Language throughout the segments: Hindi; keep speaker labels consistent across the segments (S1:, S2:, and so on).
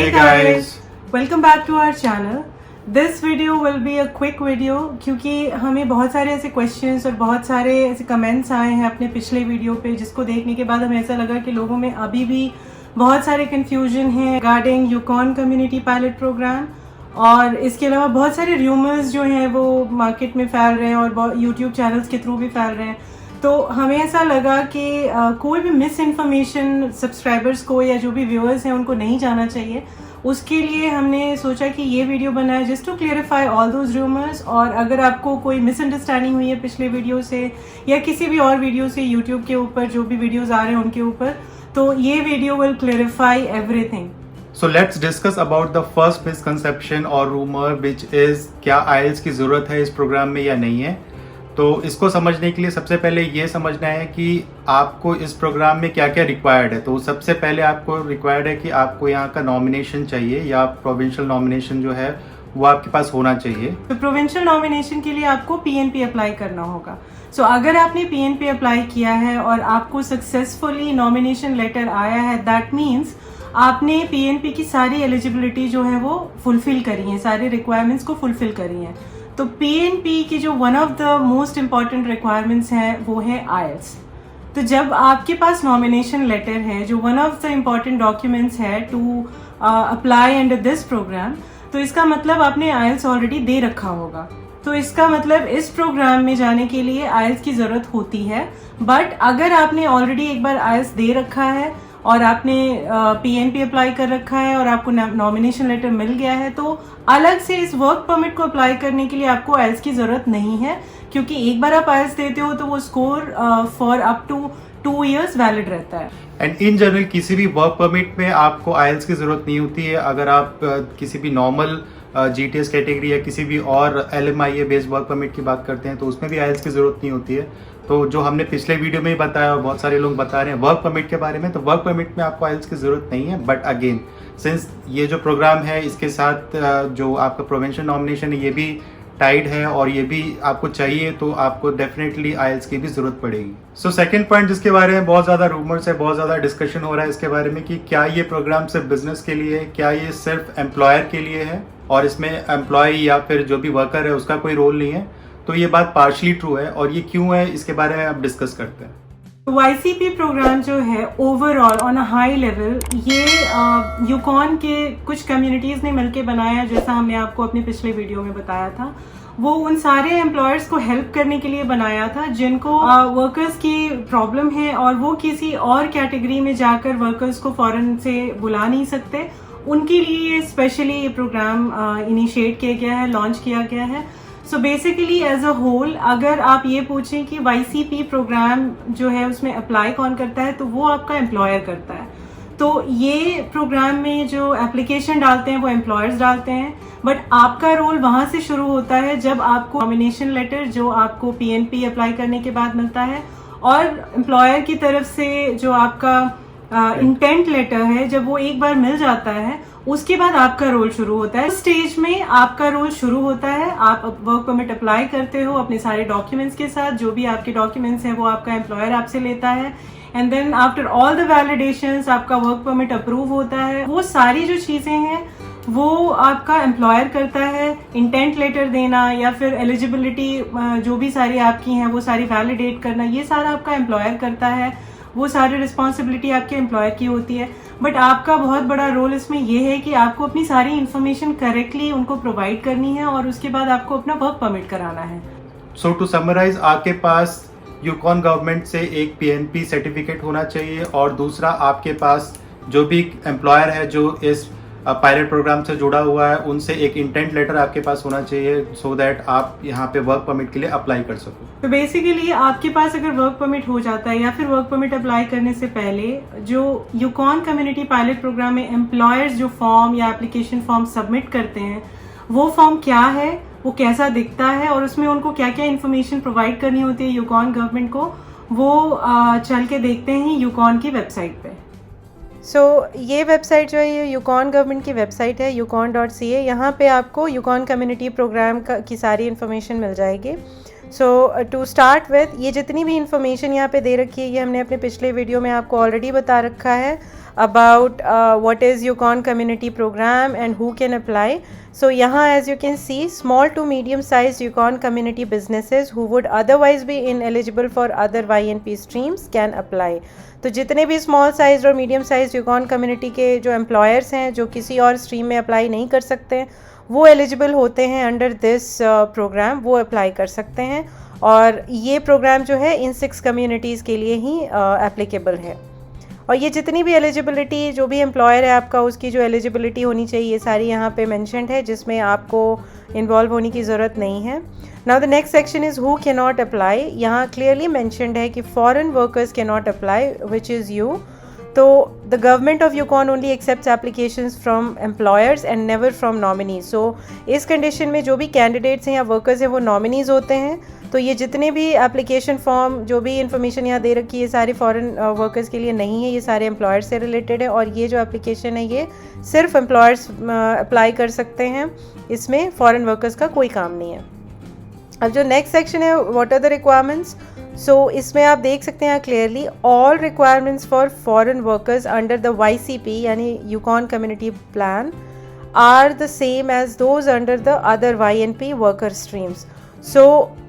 S1: Hey guys,
S2: welcome back to our channel. This video will be a quick video क्योंकि हमें बहुत सारे ऐसे questions और बहुत सारे ऐसे comments आए हैं अपने पिछले वीडियो पे, जिसको देखने के बाद हमें ऐसा लगा कि लोगों में अभी भी बहुत सारे confusion हैं regarding Yukon community pilot program, और इसके अलावा बहुत सारे रूमर्स जो हैं वो मार्केट में फैल रहे हैं और यूट्यूब चैनल्स के थ्रू भी फैल रहे हैं। तो हमें ऐसा लगा कि कोई भी मिस इन्फॉर्मेशन सब्सक्राइबर्स को या जो भी व्यूअर्स हैं उनको नहीं जाना चाहिए। उसके लिए हमने सोचा कि ये वीडियो बनाए just to clarify all those rumours. और अगर आपको कोई मिसअंडरस्टैंडिंग हुई है पिछले वीडियो से या किसी भी और वीडियो से यूट्यूब के ऊपर जो भी वीडियोज़ आ रहे हैं उनके ऊपर, तो ये video will clarify everything.
S1: so let's discuss about the first misconception और rumor which is क्या IELTS की ज़रूरत है इस प्रोग्राम में या नहीं है। तो इसको समझने के लिए सबसे पहले ये समझना है कि आपको इस प्रोग्राम में क्या क्या रिक्वायर्ड है। तो सबसे पहले आपको रिक्वायर्ड है कि आपको यहाँ का नॉमिनेशन चाहिए या प्रोविंशियल नॉमिनेशन जो है वो आपके पास होना चाहिए।
S2: तो प्रोविंशियल नॉमिनेशन के लिए आपको PNP अप्लाई करना होगा। सो अगर आपने PNP अप्लाई किया है और आपको सक्सेसफुली नॉमिनेशन लेटर आया है, दैट मीन्स आपने PNP की सारी एलिजिबिलिटी जो है वो फुलफिल करी है, सारे रिक्वायरमेंट्स को फुलफिल करी हैं। तो PNP की जो one of the most important requirements है वो है IELTS। तो जब आपके पास नॉमिनेशन लेटर है जो one of the important documents है to apply under this program, तो इसका मतलब आपने IELTS ऑलरेडी दे रखा होगा। तो इसका मतलब इस प्रोग्राम में जाने के लिए IELTS की ज़रूरत होती है। बट अगर आपने ऑलरेडी एक बार IELTS दे रखा है और आपने PNP अप्लाई कर रखा है और आपको नॉमिनेशन लेटर मिल गया है, तो अलग से इस वर्क परमिट को अप्लाई करने के लिए आपको IELTS की ज़रूरत नहीं है, क्योंकि एक बार आप IELTS देते हो तो वो score for up to 2 years valid रहता है।
S1: एंड इन जनरल किसी भी वर्क परमिट में आपको IELTS की ज़रूरत नहीं होती है। अगर आप किसी भी नॉर्मल GTS कैटेगरी या किसी भी और LMIA बेस्ड वर्क परमिट की बात करते हैं तो उसमें भी IELTS की ज़रूरत नहीं होती है। तो जो हमने पिछले वीडियो में ही बताया और बहुत सारे लोग बता रहे हैं वर्क परमिट के बारे में, तो वर्क परमिट में आपको IELTS की ज़रूरत नहीं है। बट अगेन सिंस ये जो प्रोग्राम है इसके साथ जो आपका प्रोविंशियल नॉमिनेशन है ये भी टाइड है और ये भी आपको चाहिए, तो आपको डेफिनेटली IELTS की भी ज़रूरत पड़ेगी। सो सेकंड पॉइंट जिसके बारे में बहुत ज़्यादा रूमर्स है, बहुत ज़्यादा डिस्कशन हो रहा है इसके बारे में कि क्या ये प्रोग्राम सिर्फ बिजनेस के लिए है, क्या ये सिर्फ एम्प्लॉयर के लिए है और इसमें एम्प्लॉय या फिर जो भी वर्कर है उसका कोई रोल नहीं है। तो ये बात पार्शली ट्रू है और ये क्यों है इसके बारे में आप डिस्कस करते हैं।
S2: YCP प्रोग्राम जो है overall on a high level ये यूकॉन के कुछ कम्युनिटीज़ ने मिलकर बनाया, जैसा हमने आपको अपने पिछले वीडियो में बताया था। वो उन सारे एम्प्लॉयर्स को हेल्प करने के लिए बनाया था जिनको वर्कर्स की प्रॉब्लम है और वो किसी और कैटेगरी में जाकर वर्कर्स को फॉरेन से बुला नहीं सकते। उनके लिए स्पेशली ये प्रोग्राम इनिशिएट किया गया है, लॉन्च किया गया है। So basically as a whole अगर आप ये पूछें कि YCP प्रोग्राम जो है उसमें अप्लाई कौन करता है, तो वो आपका एम्प्लॉयर करता है। तो ये प्रोग्राम में जो एप्लीकेशन डालते हैं वो एम्प्लॉयर्स डालते हैं, बट आपका रोल वहाँ से शुरू होता है जब आपको नॉमिनेशन लेटर जो आपको PNP अप्लाई करने के बाद मिलता है और एम्प्लॉयर की तरफ से जो आपका इंटेंट लेटर है जब वो एक बार मिल जाता है, उसके बाद आपका रोल शुरू होता है। स्टेज में आपका रोल शुरू होता है, आप वर्क परमिट अप्लाई करते हो अपने सारे डॉक्यूमेंट्स के साथ। जो भी आपके डॉक्यूमेंट्स हैं वो आपका एम्प्लॉयर आपसे लेता है and then after all the validations आपका वर्क परमिट अप्रूव होता है। वो सारी जो चीज़ें हैं वो आपका एम्प्लॉयर करता है। इंटेंट लेटर देना या फिर एलिजिबिलिटी जो भी सारी आपकी हैं वो सारी वैलिडेट करना, ये सारा आपका एम्प्लॉयर करता है। वो सारी रिस्पॉन्सिबिलिटी आपके एम्प्लॉयर की होती है। बट आपका बहुत बड़ा रोल इसमें ये है कि आपको अपनी सारी इन्फॉर्मेशन करेक्टली उनको प्रोवाइड करनी है और उसके बाद आपको अपना वर्क परमिट कराना है।
S1: सो टू समराइज, आपके पास यूकॉन गवर्नमेंट से एक PNP सर्टिफिकेट होना चाहिए और दूसरा आपके पास जो भी एम्प्लॉयर है जो इस पायलट प्रोग्राम से जुड़ा हुआ है उनसे एक इंटेंट लेटर आपके पास होना चाहिए सो दैट आप यहाँ पे वर्क परमिट के लिए अप्लाई कर सको।
S2: तो बेसिकली आपके पास अगर वर्क परमिट हो जाता है या फिर वर्क परमिट अप्लाई करने से पहले जो यूकॉन कम्युनिटी पायलट प्रोग्राम में एम्प्लॉयर्स जो फॉर्म या एप्लीकेशन फॉर्म सबमिट करते हैं, वो फॉर्म क्या है, वो कैसा दिखता है और उसमें उनको क्या क्या इन्फॉर्मेशन प्रोवाइड करनी होती है यूकॉन गवर्नमेंट को, वो चल के देखते हैं यूकॉन की वेबसाइट पे। ये वेबसाइट जो है ये यूकॉन गवर्नमेंट की वेबसाइट है, yukon.ca। यहाँ पे आपको यूकॉन कम्युनिटी प्रोग्राम की सारी इन्फॉर्मेशन मिल जाएगी। टू स्टार्ट विथ, ये जितनी भी इन्फॉर्मेशन यहाँ पे दे रखी है ये हमने अपने पिछले वीडियो में आपको ऑलरेडी बता रखा है। about what is Yukon Community Program and who can apply. So यहाँ as you can see, small to medium sized Yukon community businesses who would otherwise be ineligible for other YNP streams can apply. तो जितने भी स्मॉल साइज और मीडियम साइज यूकॉन कम्युनिटी के जो एम्प्लॉयर्स हैं जो किसी और स्ट्रीम में अप्लाई नहीं कर सकते वो एलिजिबल होते हैं अंडर दिस प्रोग्राम, वो अप्लाई कर सकते हैं। और ये प्रोग्राम जो है इन 6 कम्युनिटीज़ के लिए ही एप्लीकेबल है। और ये जितनी भी एलिजिबिलिटी जो भी एम्प्लॉयर है आपका उसकी जो एलिजिबिलिटी होनी चाहिए ये सारी यहाँ पे मेंशन्ड है, जिसमें आपको इन्वॉल्व होने की ज़रूरत नहीं है। Now the next section is who can not apply. यहाँ क्लियरली मेंशन्ड है कि foreign workers can not apply which is you. तो the government of Yukon only accepts applications from employers and never from nominees. So इस कंडीशन में जो भी कैंडिडेट्स हैं या वर्कर्स हैं वो नॉमिनीज़ होते हैं। तो ये जितने भी एप्लीकेशन फॉर्म जो भी इन्फॉर्मेशन यहाँ दे रखी है ये सारे फॉरेन वर्कर्स के लिए नहीं है, ये सारे एम्प्लॉयर्स से रिलेटेड है। और ये जो एप्लीकेशन है ये सिर्फ एम्प्लॉयर्स अप्लाई कर सकते हैं, इसमें फॉरेन वर्कर्स का कोई काम नहीं है। अब जो नेक्स्ट सेक्शन है what are the requirements. So इसमें आप देख सकते हैं clearly all requirements for foreign workers under the YCP यानी Yukon community plan are the same as those under the other YNP worker streams. So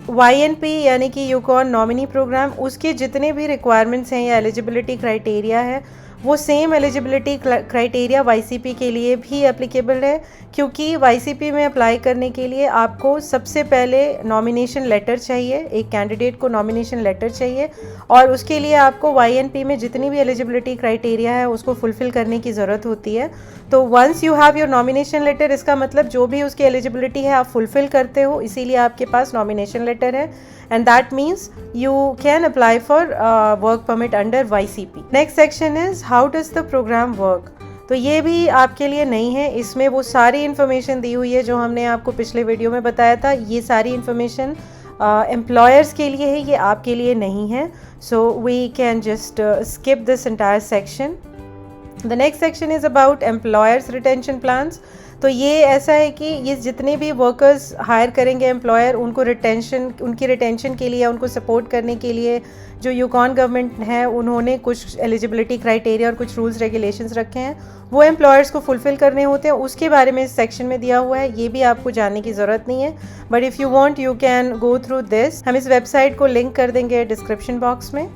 S2: YNP यानी कि यूकॉन नॉमिनी प्रोग्राम, उसके जितने भी रिक्वायरमेंट्स हैं या एलिजिबिलिटी क्राइटेरिया है वो सेम एलिजिबिलिटी क्राइटेरिया YCP के लिए भी एप्लीकेबल है। क्योंकि YCP में अप्लाई करने के लिए आपको सबसे पहले नॉमिनेशन लेटर चाहिए, एक कैंडिडेट को नॉमिनेशन लेटर चाहिए और उसके लिए आपको YNP में जितनी भी एलिजिबिलिटी क्राइटेरिया है उसको फुलफ़िल करने की ज़रूरत होती है। तो once you have your nomination letter, इसका मतलब जो भी उसकी एलिजिबिलिटी है आप फुलफ़िल करते हो, इसीलिए आपके पास नॉमिनेशन लेटर है and that means you can apply for work permit under YCP. Next section is how does the program work. तो ये भी आपके लिए नहीं है, इसमें वो सारी इन्फॉर्मेशन दी हुई है जो हमने आपको पिछले वीडियो में बताया था। ये सारी इन्फॉर्मेशन एम्प्लॉयर्स के लिए है, ये आपके लिए नहीं है। So we can just skip this entire section. The next section is about employers retention plans. तो ये ऐसा है कि ये जितने भी वर्कर्स हायर करेंगे एम्प्लॉयर उनको उनकी रिटेंशन के लिए, उनको सपोर्ट करने के लिए जो यूकॉन गवर्नमेंट है उन्होंने कुछ एलिजिबिलिटी क्राइटेरिया और कुछ रूल्स रेगुलेशंस रखे हैं, वो एम्प्लॉयर्स को फुलफ़िल करने होते हैं। उसके बारे में इस सेक्शन में दिया हुआ है, ये भी आपको जानने की ज़रूरत नहीं है, but if you want you can go through this. हम इस वेबसाइट को लिंक कर देंगे डिस्क्रिप्शन बॉक्स में।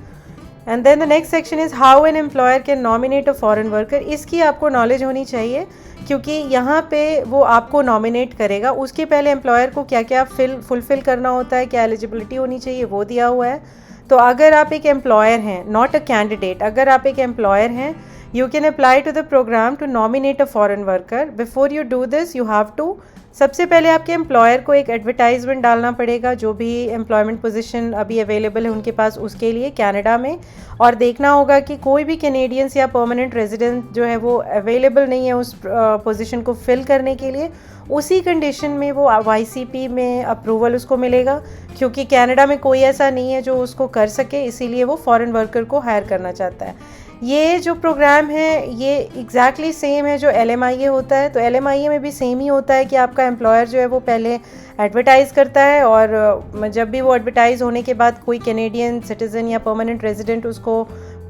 S2: And then the next section is how an employer can nominate a foreign worker. इसकी आपको नॉलेज होनी चाहिए क्योंकि यहाँ पे वो आपको नॉमिनेट करेगा, उसके पहले एम्प्लॉयर को क्या क्या फुलफ़िल करना होता है, क्या एलिजिबिलिटी होनी चाहिए वो दिया हुआ है। तो अगर आप एक एम्प्लॉयर हैं, नॉट अ कैंडिडेट, अगर आप एक एम्प्लॉयर हैं you can apply to the program to nominate a foreign worker. Before you do this you have to, सबसे पहले आपके एम्प्लॉयर को एक एडवर्टाइजमेंट डालना पड़ेगा जो भी एम्प्लॉयमेंट पोजीशन अभी अवेलेबल है उनके पास उसके लिए कनाडा में, और देखना होगा कि कोई भी कैनेडियंस या परमानेंट रेजिडेंट जो है वो अवेलेबल नहीं है उस पोजीशन को फिल करने के लिए। उसी कंडीशन में वो YCP में अप्रूवल उसको मिलेगा, क्योंकि कनाडा में कोई ऐसा नहीं है जो उसको कर सके, इसीलिए वो फॉरेन वर्कर को हायर करना चाहता है। ये जो प्रोग्राम है ये एग्जैक्टली सेम है जो LMIA होता है। तो LMIA में भी सेम ही होता है कि आपका एम्प्लॉयर जो है वो पहले एडवर्टाइज़ करता है और जब भी वो एडवर्टाइज़ होने के बाद कोई कैनेडियन सिटीज़न या परमानेंट रेजिडेंट उसको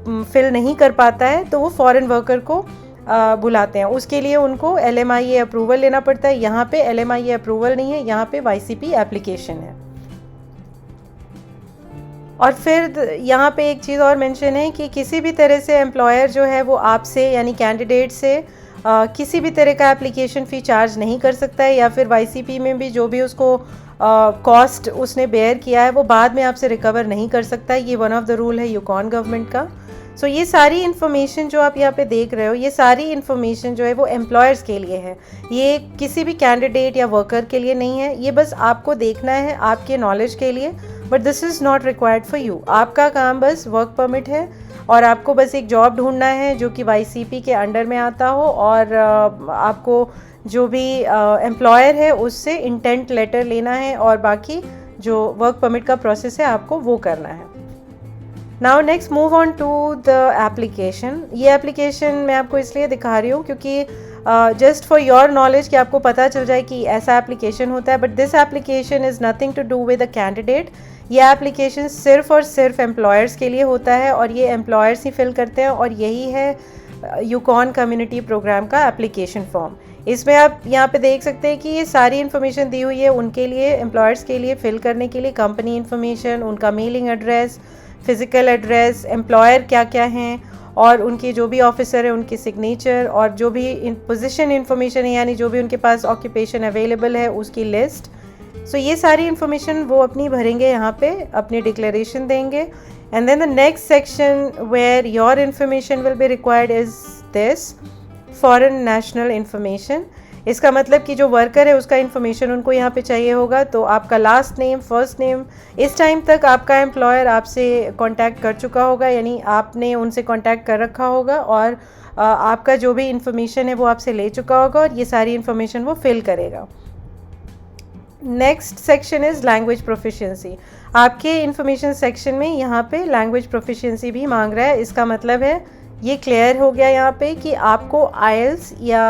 S2: फिल नहीं कर पाता है तो वो फॉरेन वर्कर को बुलाते हैं। उसके लिए उनको LMIA अप्रूवल लेना पड़ता है। यहाँ पे LMIA अप्रूवल नहीं है, यहाँ पे YCP एप्लीकेशन है। और फिर यहाँ पे एक चीज़ और मेंशन है कि किसी भी तरह से एम्प्लॉयर जो है वो आपसे यानी कैंडिडेट से किसी भी तरह का एप्लीकेशन फ़ी चार्ज नहीं कर सकता है, या फिर YCP में भी जो भी उसको कॉस्ट उसने बेयर किया है वो बाद में आपसे रिकवर नहीं कर सकता है। ये वन ऑफ द रूल है यूकॉन गवर्नमेंट का। सो ये सारी इन्फॉर्मेशन जो आप यहाँ पे देख रहे हो, ये सारी इन्फॉर्मेशन जो है वो एम्प्लॉयर्स के लिए है, ये किसी भी कैंडिडेट या वर्कर के लिए नहीं है। ये बस आपको देखना है आपके नॉलेज के लिए, but this is not required for you. आपका काम बस वर्क परमिट है और आपको बस एक जॉब ढूंढना है जो कि YCP के अंडर में आता हो, और आपको जो भी एम्प्लॉयर है उससे इंटेंट लेटर लेना है और बाकी जो वर्क परमिट का प्रोसेस है आपको वो करना है। Now next move on to the application. ये एप्लीकेशन मैं आपको इसलिए दिखा रही हूँ क्योंकि जस्ट फॉर योर नॉलेज कि आपको पता चल जाए कि ऐसा एप्लीकेशन होता है, but this application is nothing to do with a candidate. ये एप्लीकेशन सिर्फ और सिर्फ एम्प्लॉयर्स के लिए होता है और ये एम्प्लॉयर्स ही फिल करते हैं, और यही है
S3: यूकॉन कम्युनिटी प्रोग्राम का एप्लीकेशन फॉर्म। इसमें आप यहाँ पे देख सकते हैं कि ये सारी इन्फॉर्मेशन दी हुई है उनके लिए, एम्प्लॉयर्स के लिए फिल करने के लिए। कंपनी इन्फॉर्मेशन, उनका mailing address, physical address, employer क्या क्या हैं, और उनके जो भी ऑफिसर है उनकी सिग्नेचर, और जो भी पोजीशन इन्फॉर्मेशन है यानी जो भी उनके पास ऑक्यूपेशन अवेलेबल है उसकी लिस्ट। सो ये सारी इन्फॉर्मेशन वो अपनी भरेंगे यहाँ पे, अपनी डिक्लेरेशन देंगे। And then the next section where your information will be required is this foreign national information. इसका मतलब कि जो वर्कर है उसका इन्फॉर्मेशन उनको यहाँ पे चाहिए होगा। तो आपका लास्ट नेम, फर्स्ट नेम, इस टाइम तक आपका एम्प्लॉयर आपसे कांटेक्ट कर चुका होगा, यानी आपने उनसे कांटेक्ट कर रखा होगा, और आपका जो भी इन्फॉर्मेशन है वो आपसे ले चुका होगा, और ये सारी इन्फॉर्मेशन वो फिल करेगा। Next section is language proficiency. आपके इन्फॉर्मेशन सेक्शन में यहाँ पे लैंग्वेज प्रोफिशिएंसी भी मांग रहा है। इसका मतलब है ये क्लियर हो गया यहाँ पे कि आपको आइल्स या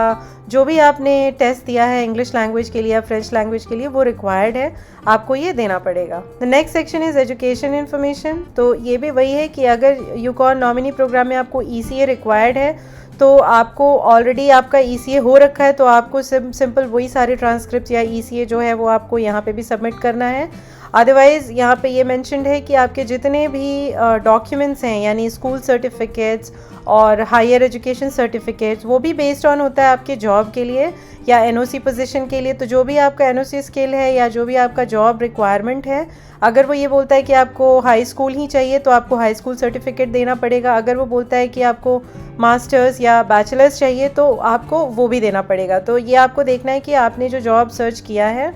S3: जो भी आपने टेस्ट दिया है इंग्लिश लैंग्वेज के लिए या फ्रेंच लैंग्वेज के लिए वो रिक्वायर्ड है, आपको ये देना पड़ेगा। The next section is education information. तो ये भी वही है कि अगर यूकॉन नॉमिनी प्रोग्राम में आपको ECA रिक्वायर्ड है तो आपको ऑलरेडी आपका ECA हो रखा है, तो आपको सिंपल वही सारे ट्रांसक्रिप्ट या ECA जो है वो आपको यहाँ पे भी सबमिट करना है। अदरवाइज़ यहाँ पे ये मेंशन्ड है कि आपके जितने भी डॉक्यूमेंट्स हैं यानी स्कूल सर्टिफिकेट्स और हायर एजुकेशन सर्टिफिकेट्स, वो भी बेस्ड ऑन होता है आपके जॉब के लिए या NOC पोजीशन के लिए। तो जो भी आपका NOC स्किल है या जो भी आपका जॉब रिक्वायरमेंट है, अगर वो ये बोलता है कि आपको हाई स्कूल ही चाहिए तो आपको हाई स्कूल सर्टिफिकेट देना पड़ेगा। अगर वो बोलता है कि आपको मास्टर्स या बैचलर्स चाहिए तो आपको वो भी देना पड़ेगा। तो ये आपको देखना है कि आपने जो जॉब सर्च किया है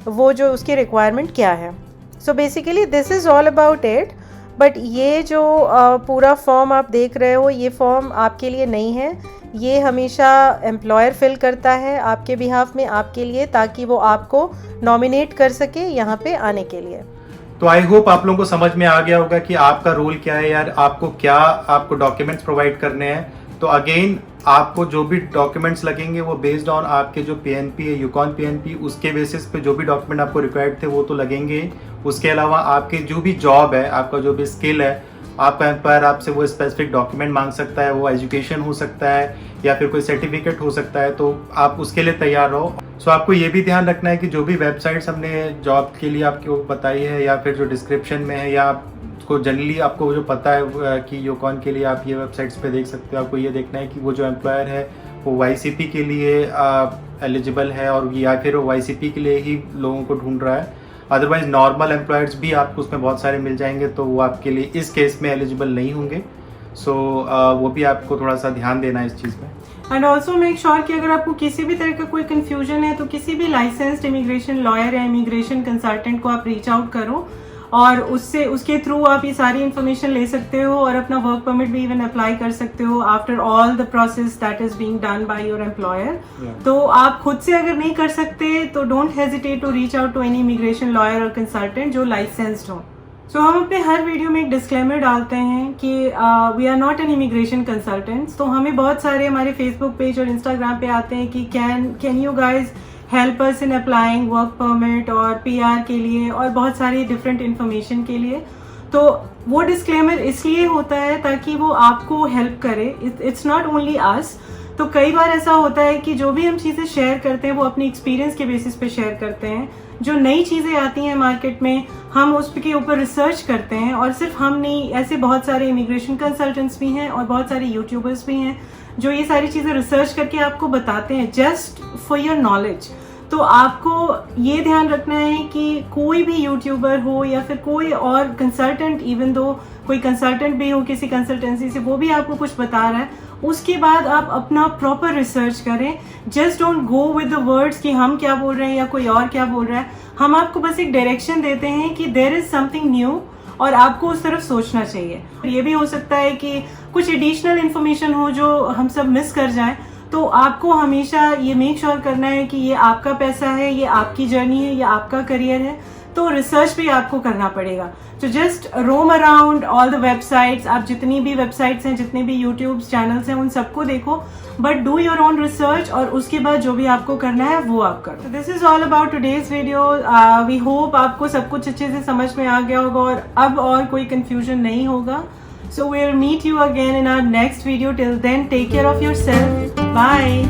S3: वो जो उसकी रिक्वायरमेंट क्या है। So basically this is all about it. But ये जो पूरा फॉर्म आप देख रहे हो, ये फॉर्म आपके लिए नहीं है, ये हमेशा एम्प्लॉयर फिल करता है आपके बिहाफ में आपके लिए, ताकि वो आपको नॉमिनेट कर सके यहाँ पे आने के लिए।
S1: तो आई होप आप लोगों को समझ में आ गया होगा कि आपका रोल क्या है यार, आपको डॉक्यूमेंट्स प्रोवाइड करने हैं। तो अगेन आपको जो भी डॉक्यूमेंट्स लगेंगे वो बेस्ड ऑन आपके जो PNP है, यूकॉन PNP, उसके बेसिस पे जो भी डॉक्यूमेंट आपको रिक्वायर्ड थे वो तो लगेंगे। उसके अलावा आपके जो भी जॉब है, आपका जो भी स्किल है, आपका एम्प्लॉयर आपसे वो स्पेसिफिक डॉक्यूमेंट मांग सकता है। वो एजुकेशन हो सकता है या फिर कोई सर्टिफिकेट हो सकता है, तो आप उसके लिए तैयार रहो। सो आपको ये भी ध्यान रखना है कि जो भी वेबसाइट्स हमने जॉब के लिए आपको बताई है या फिर जो डिस्क्रिप्शन में है या आपको जनरली आपको जो पता है कि यूकॉन के लिए आप ये वेबसाइट्स पे देख सकते हो, आपको ये देखना है कि वो जो एम्प्लॉयर है वो YCP के लिए एलिजिबल है और या फिर वो YCP के लिए ही लोगों को ढूंढ रहा है। अदरवाइज नॉर्मल एम्प्लॉयर्स भी आपको उसमें बहुत सारे मिल जाएंगे, तो वो आपके लिए इस केस में एलिजिबल नहीं होंगे। सो वो भी आपको थोड़ा सा ध्यान देना है इस चीज़ में।
S2: एंड ऑल्सो मेक श्योर कि अगर आपको किसी भी तरह का कोई कंफ्यूजन है तो किसी भी लाइसेंस्ड इमिग्रेशन लॉयर या इमिग्रेशन कंसल्टेंट को आप रीच आउट करो, और उसके थ्रू आप ये सारी इन्फॉर्मेशन ले सकते हो और अपना वर्क परमिट भी इवन अप्लाई कर सकते हो after all the process that is being done by your employer. तो आप खुद से अगर नहीं कर सकते तो don't hesitate to reach out to any immigration lawyer और कंसल्टेंट जो लाइसेंस्ड हो। सो हम अपने हर वीडियो में एक डिस्क्लेमर डालते हैं कि we are not an immigration consultants. तो हमें बहुत सारे हमारे फेसबुक पेज और इंस्टाग्राम पे आते हैं कि can you guys help us in applying work permit और PR के लिए और बहुत सारी डिफरेंट इन्फॉर्मेशन के लिए। तो वो डिस्क्लेमर इसलिए होता है ताकि वो आपको हेल्प करे, इट्स नॉट ओनली अस। तो कई बार ऐसा होता है कि जो भी हम चीज़ें शेयर करते हैं वो अपनी एक्सपीरियंस के बेसिस पे शेयर करते हैं। जो नई चीज़ें आती हैं मार्केट में हम उसके ऊपर रिसर्च करते हैं, और सिर्फ हम नहीं, ऐसे बहुत सारे इमिग्रेशन कंसल्टेंट्स भी हैं और बहुत सारे यूट्यूबर्स भी हैं जो ये सारी चीज़ें रिसर्च करके आपको बताते हैं जस्ट फॉर योर नॉलेज। तो आपको ये ध्यान रखना है कि कोई भी यूट्यूबर हो या फिर कोई और कंसल्टेंट, इवन दो कोई कंसल्टेंट भी हो किसी कंसल्टेंसी से, वो भी आपको कुछ बता रहा है, उसके बाद आप अपना प्रॉपर रिसर्च करें। Just don't go with the words कि हम क्या बोल रहे हैं या कोई और क्या बोल रहा है। हम आपको बस एक डायरेक्शन देते हैं कि देयर इज समथिंग न्यू और आपको उस तरफ सोचना चाहिए। ये भी हो सकता है कि कुछ एडिशनल इन्फॉर्मेशन हो जो हम सब मिस कर जाएं, तो आपको हमेशा ये मेक श्योर करना है कि ये आपका पैसा है, ये आपकी जर्नी है, ये आपका करियर है, तो रिसर्च भी आपको करना पड़ेगा। तो just roam around all the websites, आप जितनी भी वेबसाइट्स हैं, जितने भी यूट्यूब चैनल्स हैं, उन सबको देखो, but do your own research और उसके बाद जो भी आपको करना है वो आप करो। This is all about today's video. We hope आपको सब कुछ अच्छे से समझ में आ गया होगा और अब और कोई कंफ्यूजन नहीं होगा। So we'll meet you again in our next video. Till then, take care of yourself. Bye.